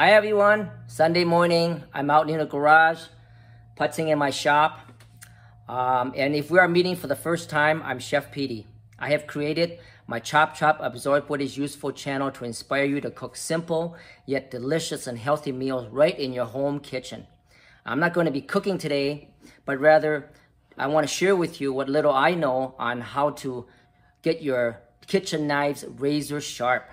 Hi everyone, Sunday morning, I'm out in the garage, putzing in my shop. And if we are meeting for the first time, I'm Chef Petey. I have created my Chop Absorb What Is Useful channel to inspire you to cook simple, yet delicious and healthy meals right in your home kitchen. I'm not going to be cooking today, but rather I want to share with you what little I know on how to get your kitchen knives razor sharp.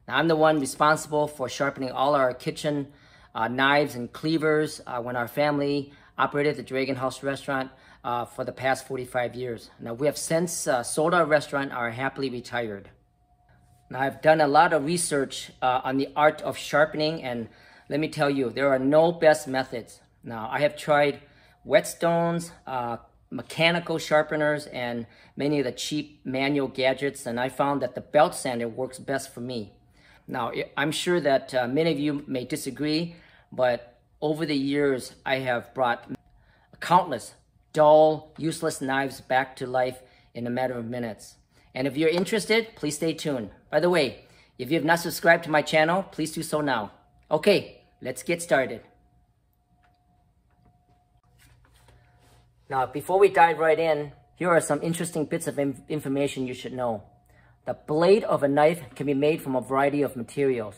Now, I'm the one responsible for sharpening all our kitchen knives and cleavers when our family operated the Dragon House restaurant for the past 45 years. Now, we have since sold our restaurant, are happily retired. Now, I've done a lot of research on the art of sharpening, and let me tell you, there are no best methods. Now, I have tried whetstones, mechanical sharpeners, and many of the cheap manual gadgets, and I found that the belt sander works best for me. Now, I'm sure that many of you may disagree, but over the years, I have brought countless dull, useless knives back to life in a matter of minutes. And if you're interested, please stay tuned. By the way, if you have not subscribed to my channel, please do so now. Okay, let's get started. Now, before we dive right in, here are some interesting bits of information you should know. The blade of a knife can be made from a variety of materials: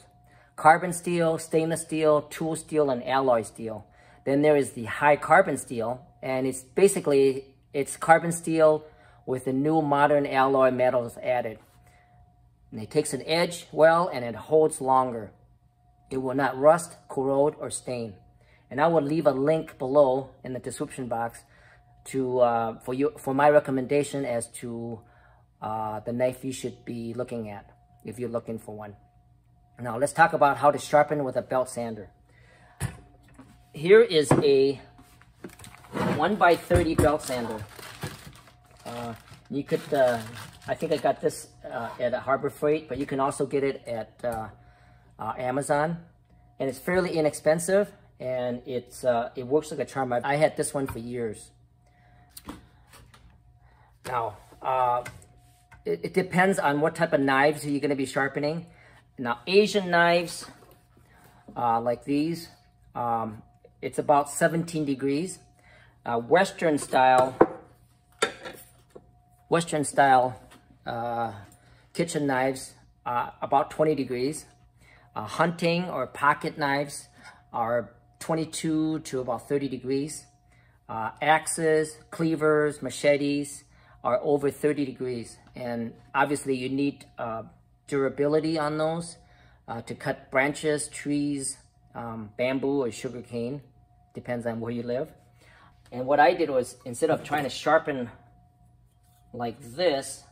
carbon steel, stainless steel, tool steel, and alloy steel. Then there is the high carbon steel, and it's carbon steel with the new modern alloy metals added. And it takes an edge well, and it holds longer. It will not rust, corrode, or stain. And I will leave a link below in the description box for my recommendation as to the knife you should be looking at if you're looking for one. Now let's talk about how to sharpen with a belt sander. Here is a 1x30 belt sander. You could, I think I got this at Harbor Freight, but you can also get it at Amazon. And it's fairly inexpensive, and it works like a charm. I had this one for years. Now, it depends on what type of knives you're going to be sharpening. Now, Asian knives, like these, it's about 17 degrees. Western style kitchen knives, about 20 degrees. Hunting or pocket knives are 22 to about 30 degrees. Axes, cleavers, machetes are over 30 degrees. And obviously you need durability on those to cut branches, trees, bamboo, or sugarcane. Depends on where you live. And what I did was, instead of trying to sharpen like this,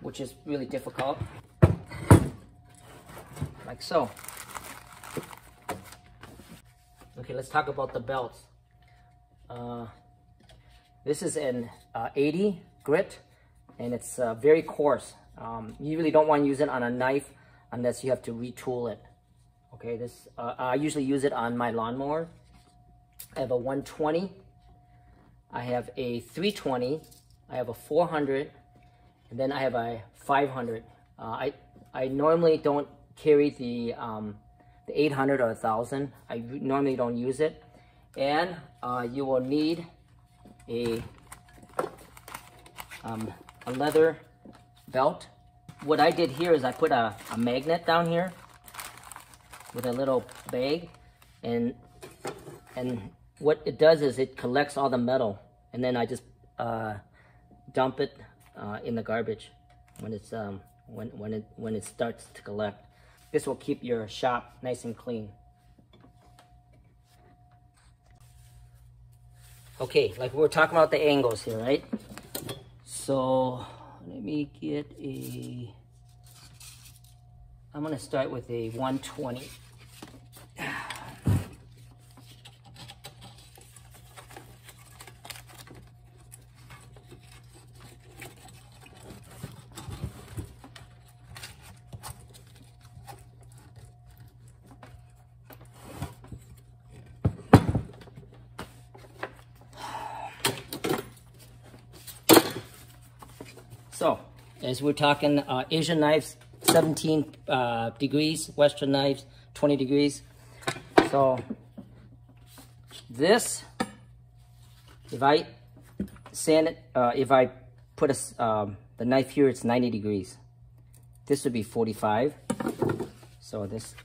which is really difficult, like so. Okay, let's talk about the belts. This is an 80 grit, and it's very coarse. You really don't want to use it on a knife unless you have to retool it. Okay, I usually use it on my lawnmower. I have a 120, I have a 320, I have a 400, and then I have a 500. I normally don't carry the 800 or 1000. I normally don't use it. And you will need a leather belt. What I did here is I put a magnet down here with a little bag, and what it does is it collects all the metal, and then I just dump it in the garbage when it's when it starts to collect. This will keep your shop nice and clean. Okay, like we were talking about the angles here, right? So let me get I'm gonna start with a 120. So, as we're talking, Asian knives, 17 degrees, Western knives, 20 degrees. So this, if I sand it, if I put the knife here, it's 90 degrees. This would be 45. So this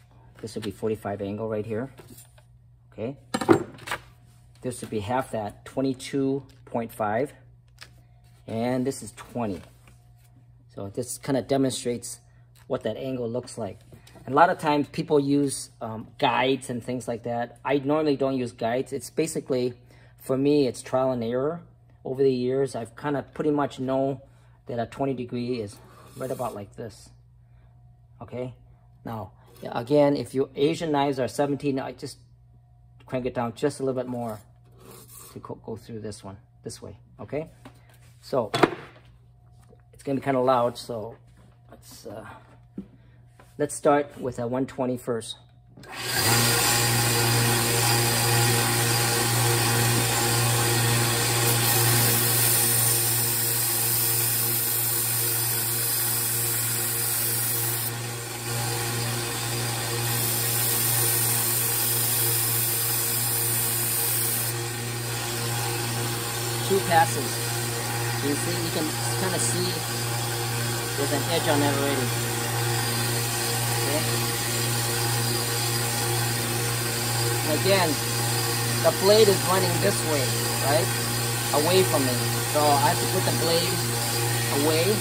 would be 45 angle right here. Okay. This would be half that, 22.5. And this is 20. So this kind of demonstrates what that angle looks like. And a lot of times people use guides and things like that. I normally don't use guides. It's basically, for me, it's trial and error. Over the years, I've kind of pretty much know that a 20 degree is right about like this. Okay. Now, again, if your Asian knives are 17, I just crank it down just a little bit more to go through this one, this way. Okay. So it's gonna be kind of loud. So let's start with a 120 first. Two passes. You see, you can kind of see there's an edge on that already. Okay. And again, the blade is running this way, right? Away from me. So I have to put the blade away.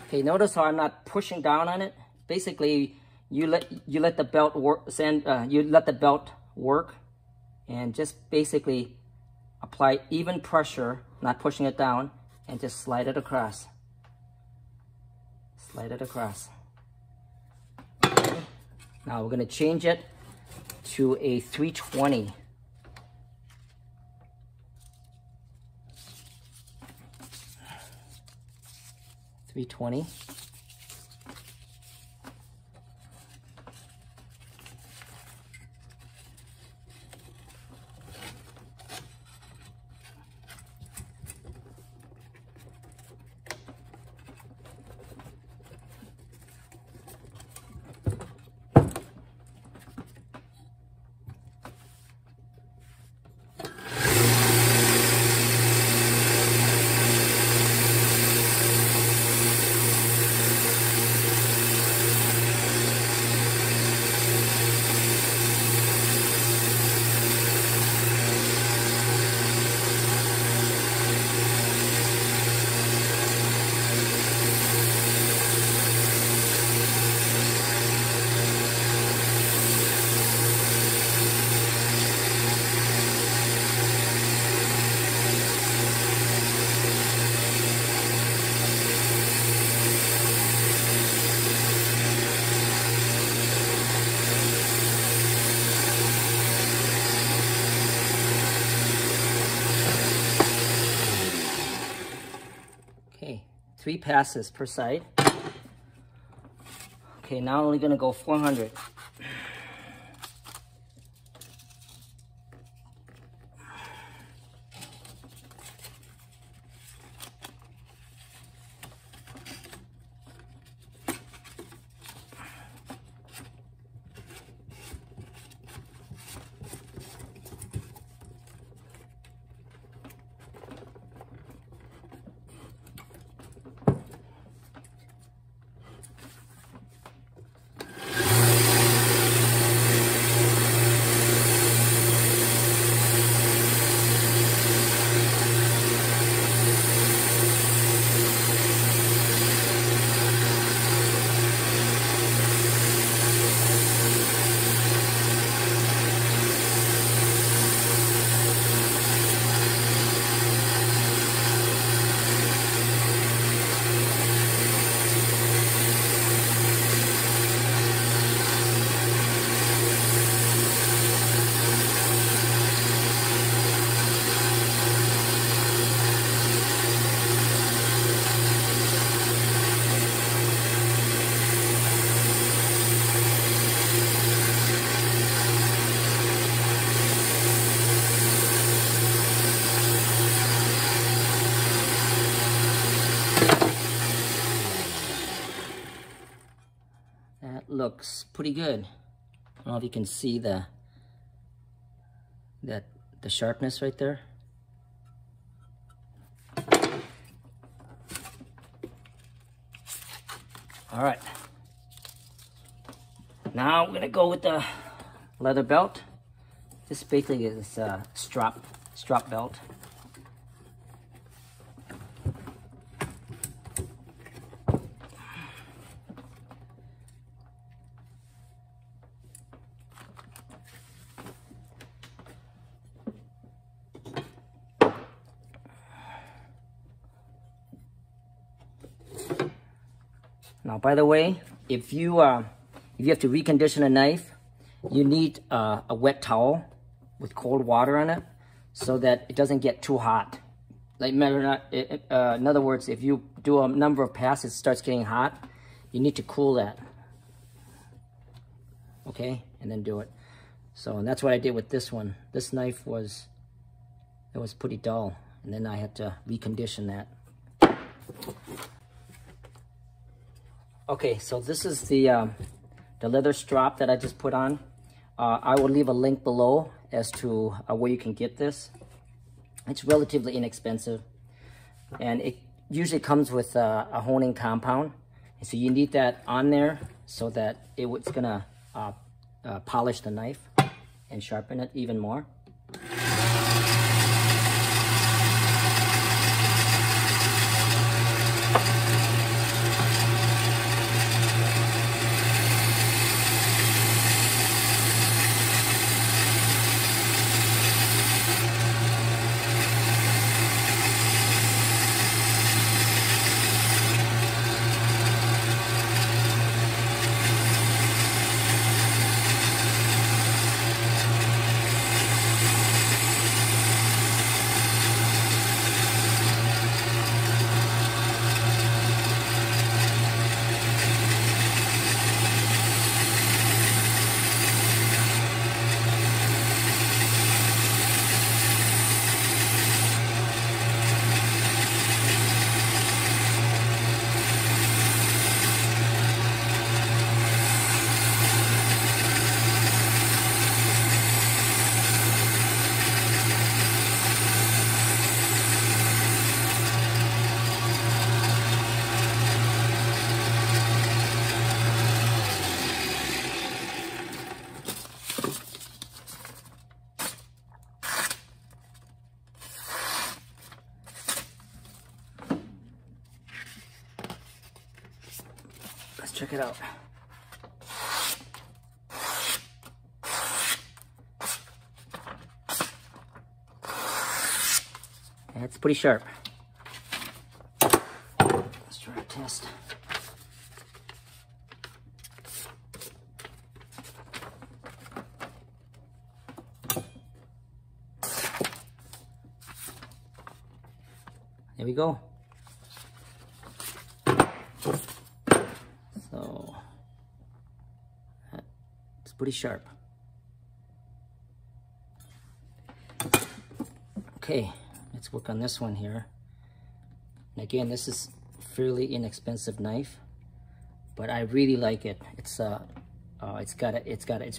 Okay, notice how I'm not pushing down on it. Basically, you let the belt work. You let the belt work, and just basically apply even pressure, not pushing it down, and just slide it across. Slide it across. Okay. Now we're going to change it to a 320. .320. Okay, 3 passes per side. Okay, now I'm only gonna go 400. looks pretty good. I don't know if you can see the sharpness right there. All right. Now we're gonna go with the leather belt. This basically is a strap belt. Now, by the way, if you have to recondition a knife, you need a wet towel with cold water on it so that it doesn't get too hot. Like, in other words, if you do a number of passes, it starts getting hot, you need to cool that. Okay, and then do it. So, and that's what I did with this one. This knife was pretty dull, and then I had to recondition that. Okay, so this is the leather strap that I just put on. I will leave a link below as to where you can get this. It's relatively inexpensive, and it usually comes with a honing compound. And so you need that on there so that it's gonna polish the knife and sharpen it even more. Check it out. And it's pretty sharp. Let's try a test. There we go. So it's pretty sharp. Okay, let's work on this one here. And again, this is a fairly inexpensive knife, but I really like it. It's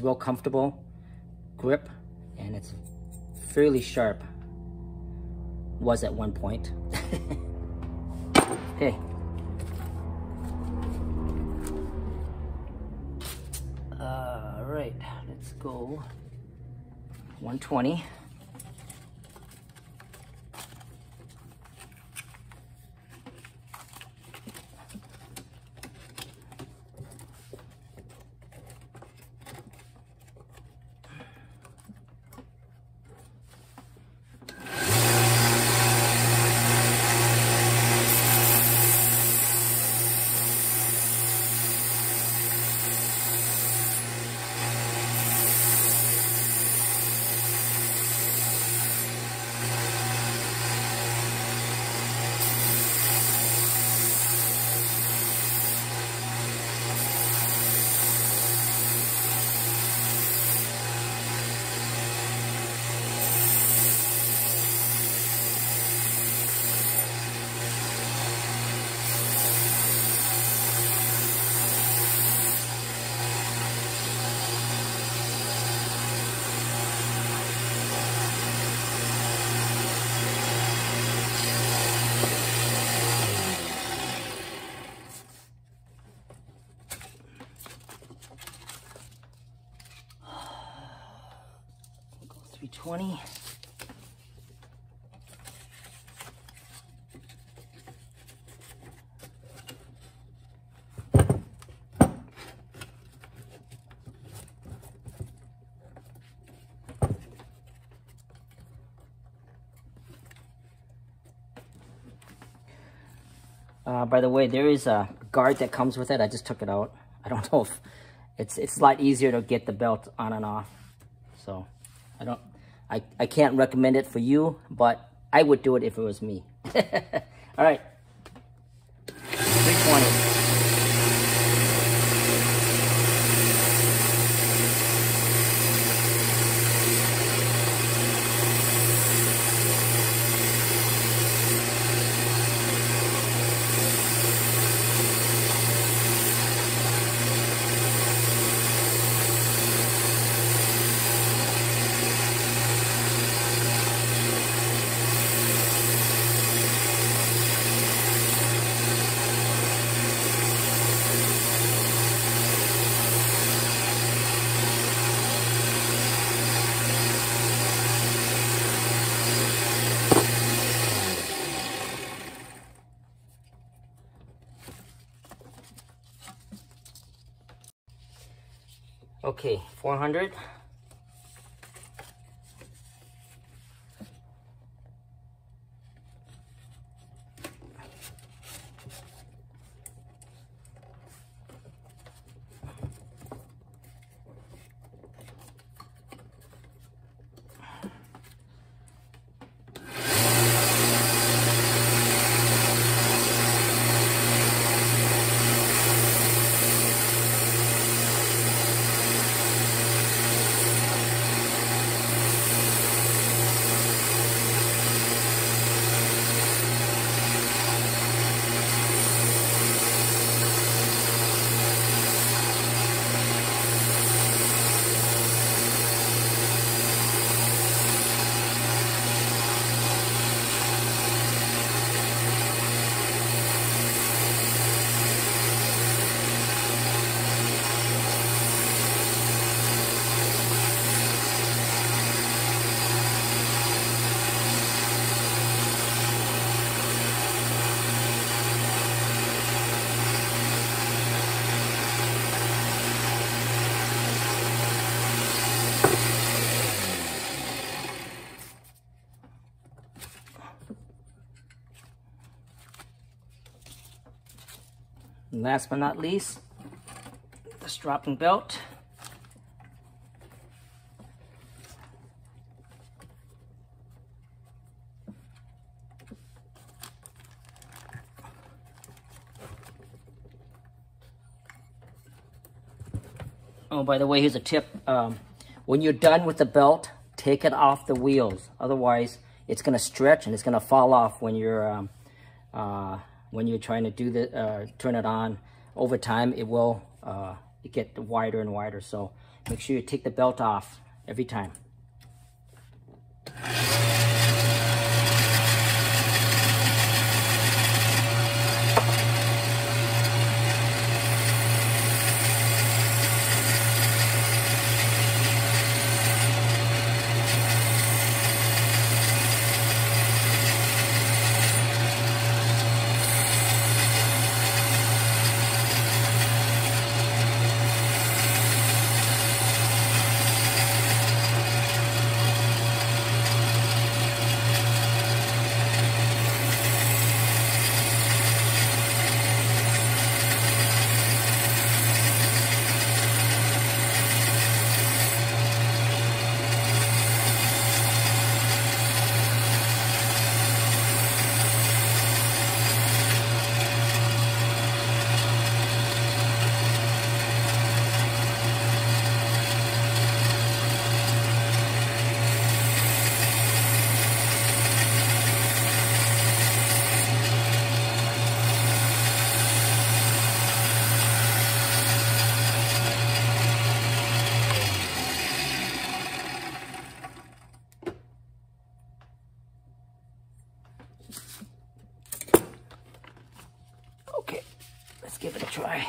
real comfortable grip, and it's fairly sharp. Was at one point. Okay. All right, let's go 120. 320. By the way, there is a guard that comes with it. I just took it out. I don't know if it's a lot easier to get the belt on and off. So I can't recommend it for you, but I would do it if it was me. All right, 320. Okay, 400. And last but not least, the strapping belt. Oh, by the way, here's a tip. When you're done with the belt, take it off the wheels. Otherwise, it's going to stretch and it's going to fall off when you're trying to do the turn it on. Over time, it will get wider and wider. So make sure you take the belt off every time. Okay, let's give it a try.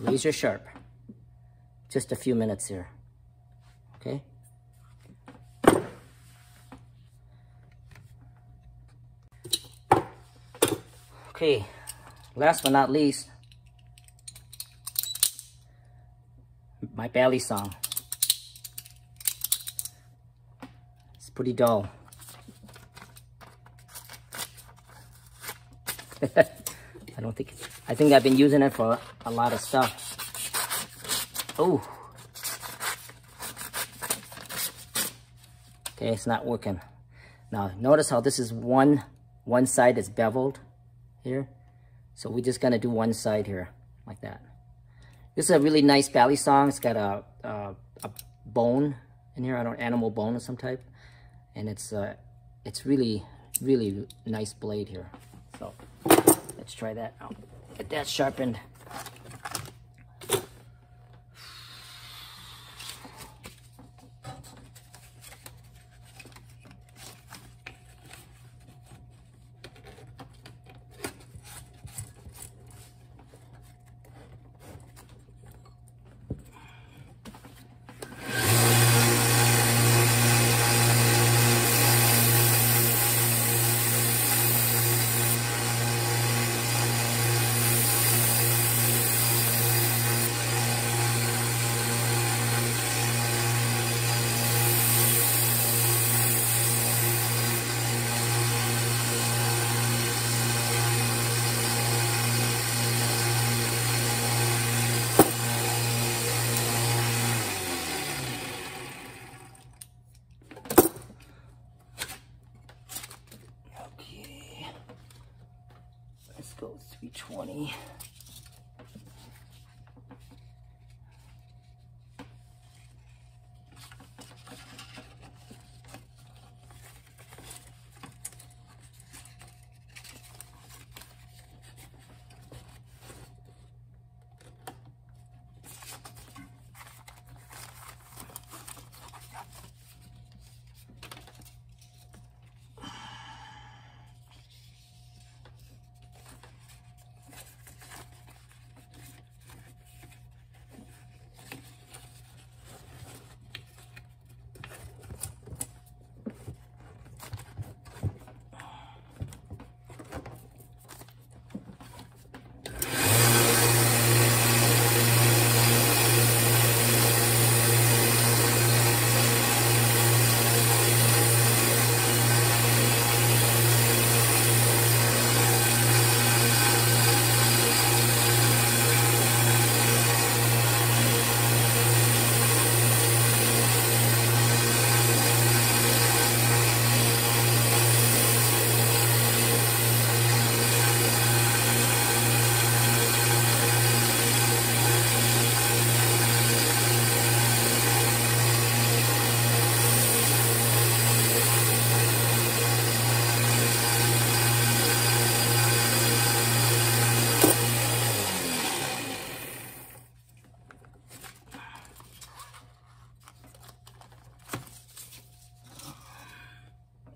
laser sharp. Just a few minutes here, okay? Okay, last but not least, my belly song. It's pretty dull. I think I've been using it for a lot of stuff. Oh. Okay, it's not working. Now, notice how this is one side is beveled here. So we're just gonna do one side here, like that. This is a really nice belly song. It's got a bone in here, animal bone of some type. And it's really, really nice blade here. So let's try that out. Get that sharpened. Go 320.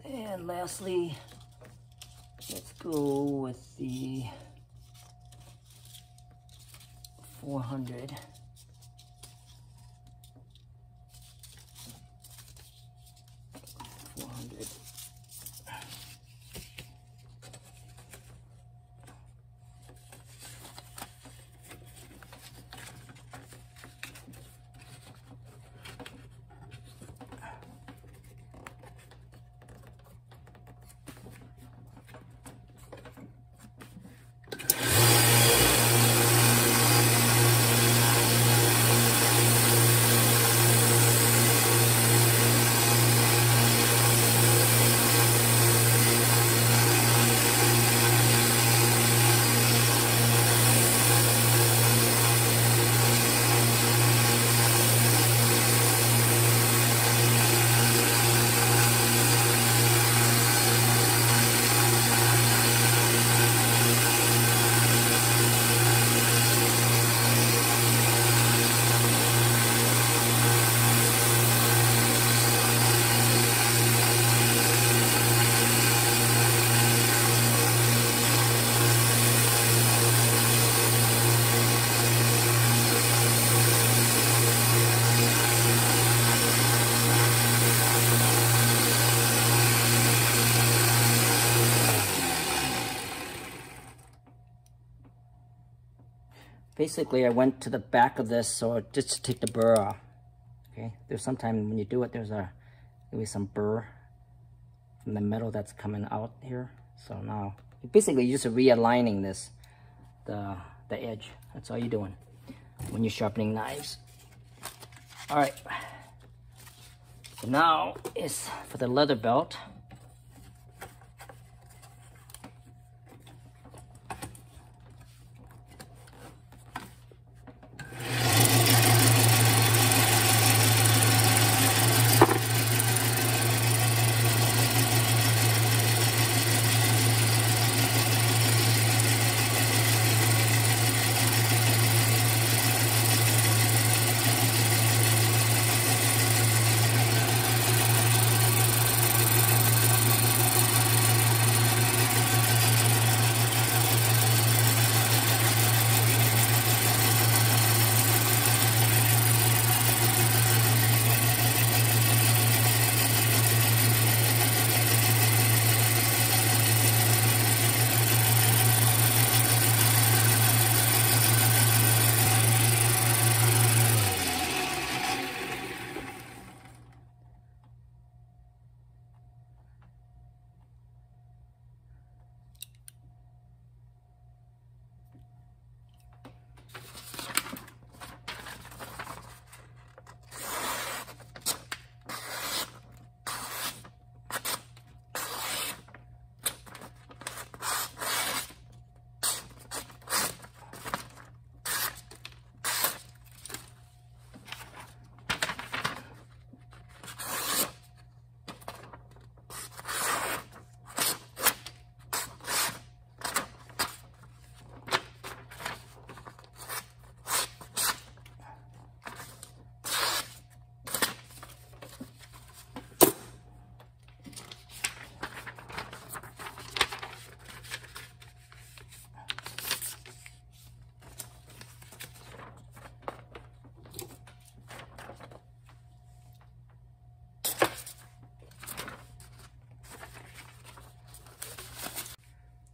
And lastly, let's go with the 400. basically I went to the back of this so just to take the burr off. Okay, there's sometimes when you do it, there's maybe some burr from the metal that's coming out here. So now basically you're just realigning this, the edge. That's all you're doing when you're sharpening knives. All right, so now is for the leather belt.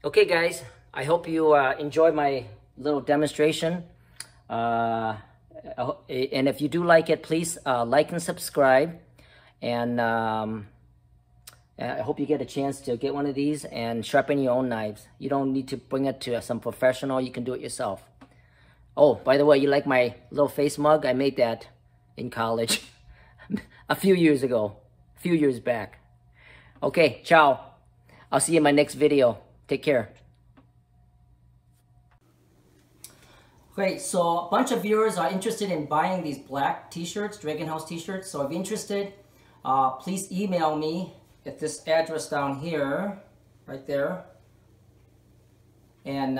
Okay guys, I hope you enjoyed my little demonstration. And if you do like it, please like and subscribe. And I hope you get a chance to get one of these and sharpen your own knives. You don't need to bring it to some professional, you can do it yourself. Oh, by the way, you like my little face mug? I made that in college a few years ago, a few years back. Okay, ciao. I'll see you in my next video. Take care. Great, so a bunch of viewers are interested in buying these black t-shirts, Dragon House t-shirts. So if you're interested, please email me at this address down here, right there. And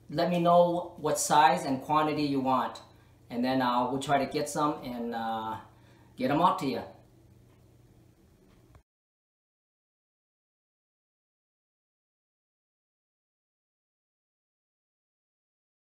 let me know what size and quantity you want. And then we'll try to get some and get them out to you.